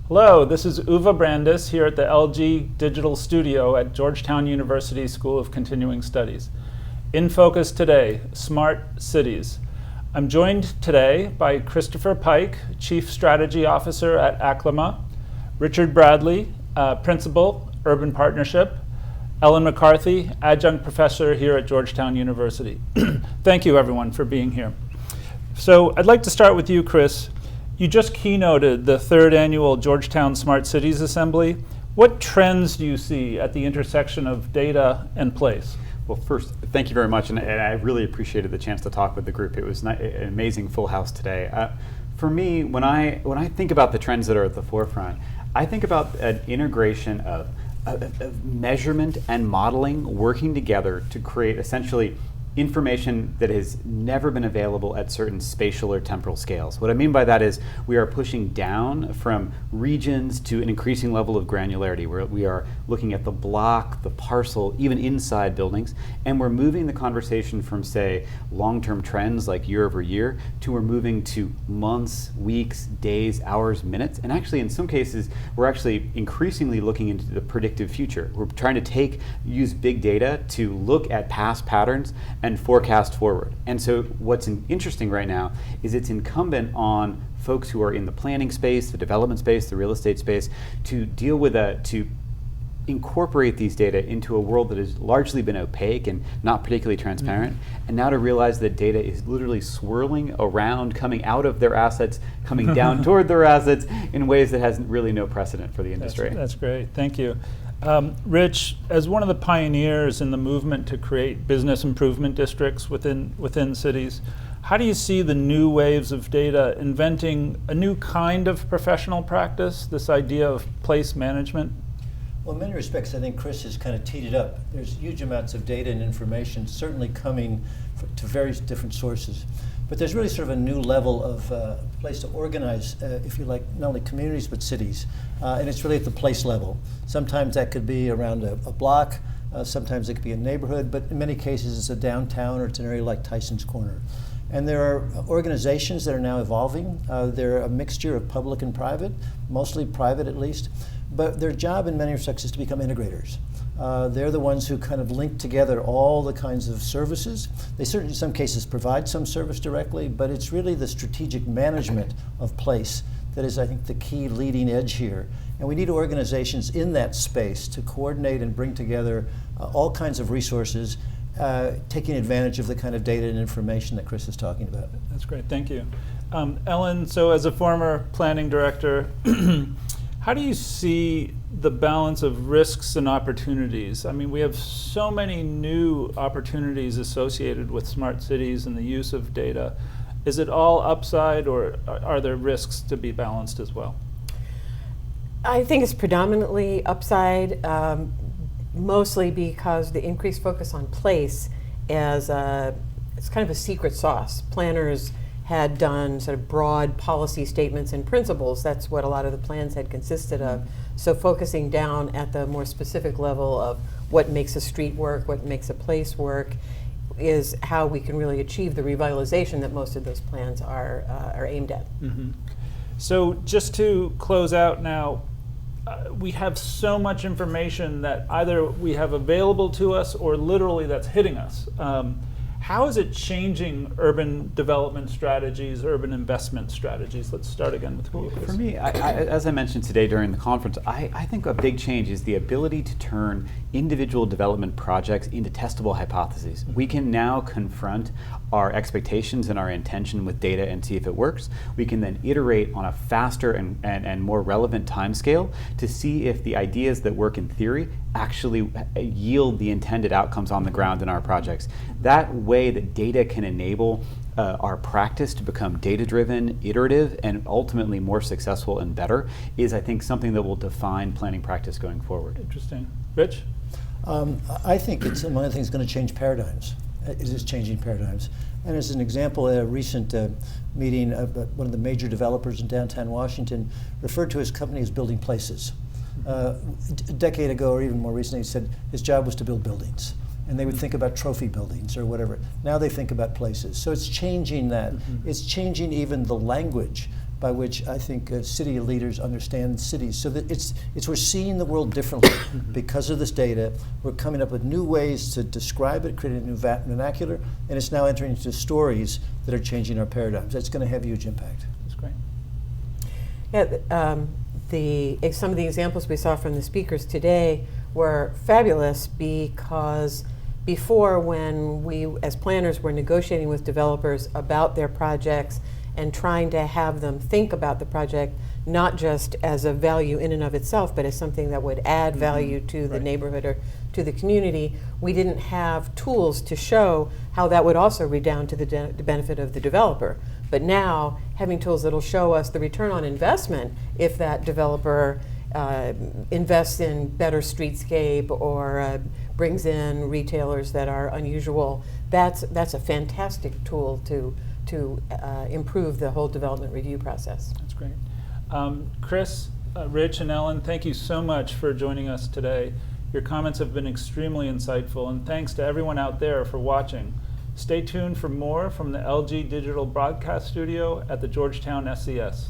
Hello, this is Uwe Brandes here at the LG Digital Studio at Georgetown University School of Continuing Studies. In focus today, smart cities. I'm joined today by Christopher Pyke, Chief Strategy Officer at Aclima, Richard Bradley, Principal, Urban Partnership, Ellen McCarthy, Adjunct Professor here at Georgetown University. Thank you everyone for being here. So I'd like to start with you, Chris. You just keynoted the third annual Georgetown Smart Cities Assembly. What trends do you see at the intersection of data and place? Well, first, thank you very much, and I really appreciated the chance to talk with the group. It was an amazing full house today. For me, when I think about the trends that are at the forefront, I think about an integration of measurement and modeling working together to create essentially information that has never been available at certain spatial or temporal scales. What I mean by that is we are pushing down from regions to an increasing level of granularity, where we are looking at the block, the parcel, even inside buildings, and we're moving the conversation from, say, long-term trends like year over year, to we're moving to months, weeks, days, hours, minutes, and actually in some cases we're actually increasingly looking into the predictive future. We're trying to use big data to look at past patterns and forecast forward. And so what's interesting right now is it's incumbent on folks who are in the planning space, the development space, the real estate space, to deal with to incorporate these data into a world that has largely been opaque and not particularly transparent, and now to realize that data is literally swirling around, coming out of their assets, coming down toward their assets in ways that has really no precedent for the industry. That's great, thank you. Rich, as one of the pioneers in the movement to create business improvement districts within cities, how do you see the new waves of data inventing a new kind of professional practice, this idea of place management? Well, in many respects, I think Chris has kind of teed it up. There's huge amounts of data and information certainly coming to various different sources. But there's really sort of a new level of place to organize, if you like, not only communities but cities. And it's really at the place level. Sometimes that could be around a block, sometimes it could be a neighborhood, but in many cases it's a downtown or it's an area like Tyson's Corner. And there are organizations that are now evolving. They're a mixture of public and private, mostly private at least. But their job in many respects is to become integrators. They're the ones who kind of link together all the kinds of services. They certainly in some cases provide some service directly, but it's really the strategic management of place that is, I think, the key leading edge here. And we need organizations in that space to coordinate and bring together all kinds of resources, taking advantage of the kind of data and information that Chris is talking about. That's great, thank you. Ellen, so as a former planning director, how do you see the balance of risks and opportunities? I mean, we have so many new opportunities associated with smart cities and the use of data. Is it all upside, or are there risks to be balanced as well? I think it's predominantly upside, mostly because the increased focus on place it's kind of a secret sauce. Planners had done sort of broad policy statements and principles. That's what a lot of the plans had consisted of. So focusing down at the more specific level of what makes a street work, what makes a place work, is how we can really achieve the revitalization that most of those plans are aimed at. Mm-hmm. So just to close out now, we have so much information that either we have available to us or literally that's hitting us. How is it changing urban development strategies, urban investment strategies? Let's start again with you. For me, as I mentioned today during the conference, I think a big change is the ability to turn individual development projects into testable hypotheses. We can now confront our expectations and our intention with data and see if it works. We can then iterate on a faster and more relevant timescale to see if the ideas that work in theory actually yield the intended outcomes on the ground in our projects. That way that data can enable our practice to become data-driven, iterative, and ultimately more successful and better is, I think, something that will define planning practice going forward. Interesting. Rich? I think it's one of the things going to change paradigms. It is changing paradigms. And as an example, a recent meeting, one of the major developers in downtown Washington referred to his company as Building Places. A decade ago, or even more recently, he said his job was to build buildings. And they would think about trophy buildings or whatever. Now they think about places. So it's changing that. It's changing even the language by which I think city leaders understand cities. So that it's we're seeing the world differently because of this data. We're coming up with new ways to describe it, creating a new vernacular, and it's now entering into stories that are changing our paradigms. That's going to have huge impact. That's great. Yeah, some of the examples we saw from the speakers today were fabulous because before, when we as planners were negotiating with developers about their projects and trying to have them think about the project not just as a value in and of itself, but as something that would add value to the neighborhood or to the community, we didn't have tools to show how that would also redound to the benefit of the developer. But now, having tools that'll show us the return on investment if that developer invests in better streetscape or brings in retailers that are unusual, that's a fantastic tool to improve the whole development review process. That's great. Chris, Rich, and Ellen, thank you so much for joining us today. Your comments have been extremely insightful, and thanks to everyone out there for watching. Stay tuned for more from the LG Digital Broadcast Studio at the Georgetown SCS.